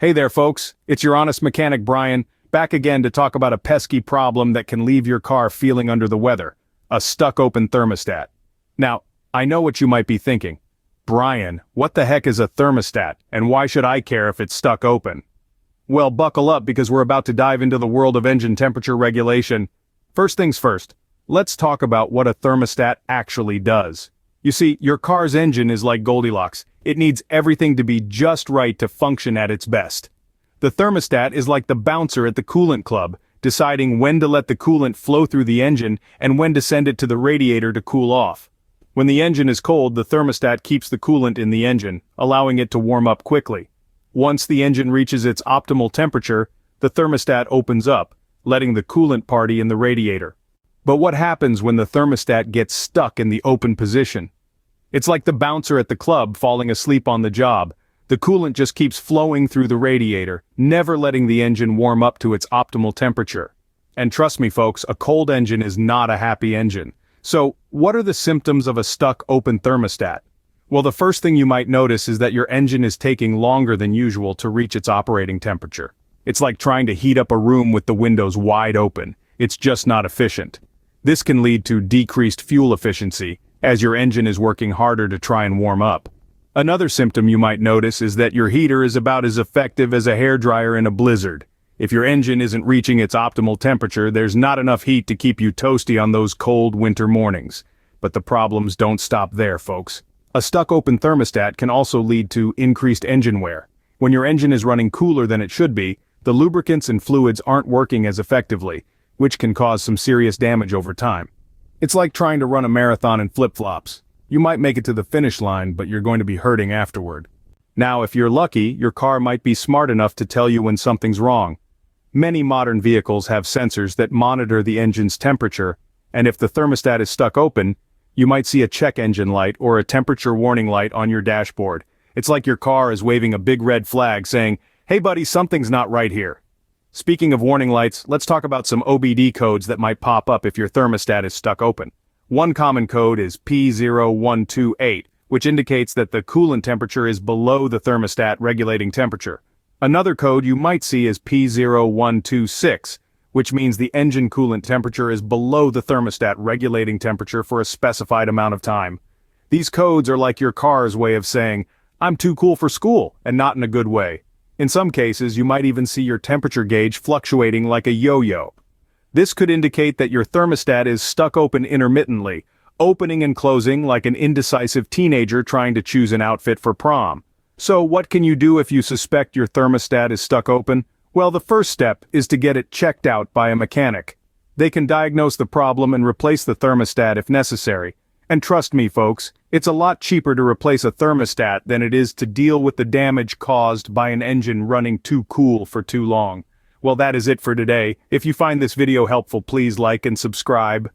Hey there folks, it's your honest mechanic Brian, back again to talk about a pesky problem that can leave your car feeling under the weather, a stuck open thermostat. Now, I know what you might be thinking. Brian, what the heck is a thermostat, and why should I care if it's stuck open? Well, buckle up because we're about to dive into the world of engine temperature regulation. First things first, let's talk about what a thermostat actually does. You see, your car's engine is like Goldilocks. It needs everything to be just right to function at its best. The thermostat is like the bouncer at the coolant club, deciding when to let the coolant flow through the engine and when to send it to the radiator to cool off. When the engine is cold, the thermostat keeps the coolant in the engine, allowing it to warm up quickly. Once the engine reaches its optimal temperature, the thermostat opens up, letting the coolant party in the radiator. But what happens when the thermostat gets stuck in the open position? It's like the bouncer at the club falling asleep on the job. The coolant just keeps flowing through the radiator, never letting the engine warm up to its optimal temperature. And trust me folks, a cold engine is not a happy engine. So, what are the symptoms of a stuck open thermostat? Well, the first thing you might notice is that your engine is taking longer than usual to reach its operating temperature. It's like trying to heat up a room with the windows wide open. It's just not efficient. This can lead to decreased fuel efficiency, as your engine is working harder to try and warm up. Another symptom you might notice is that your heater is about as effective as a hairdryer in a blizzard. If your engine isn't reaching its optimal temperature, there's not enough heat to keep you toasty on those cold winter mornings. But the problems don't stop there, folks. A stuck open thermostat can also lead to increased engine wear. When your engine is running cooler than it should be, the lubricants and fluids aren't working as effectively, which can cause some serious damage over time. It's like trying to run a marathon in flip-flops. You might make it to the finish line, but you're going to be hurting afterward. Now, if you're lucky, your car might be smart enough to tell you when something's wrong. Many modern vehicles have sensors that monitor the engine's temperature, and if the thermostat is stuck open, you might see a check engine light or a temperature warning light on your dashboard. It's like your car is waving a big red flag saying, "Hey buddy, something's not right here." Speaking of warning lights, let's talk about some OBD codes that might pop up if your thermostat is stuck open. One common code is P0128, which indicates that the coolant temperature is below the thermostat regulating temperature. Another code you might see is P0126, which means the engine coolant temperature is below the thermostat regulating temperature for a specified amount of time. These codes are like your car's way of saying, "I'm too cool for school," and not in a good way. In some cases, you might even see your temperature gauge fluctuating like a yo-yo. This could indicate that your thermostat is stuck open intermittently, opening and closing like an indecisive teenager trying to choose an outfit for prom. So what can you do if you suspect your thermostat is stuck open? Well, the first step is to get it checked out by a mechanic. They can diagnose the problem and replace the thermostat if necessary. And trust me folks, it's a lot cheaper to replace a thermostat than it is to deal with the damage caused by an engine running too cool for too long. Well, that is it for today. If you find this video helpful, please like and subscribe.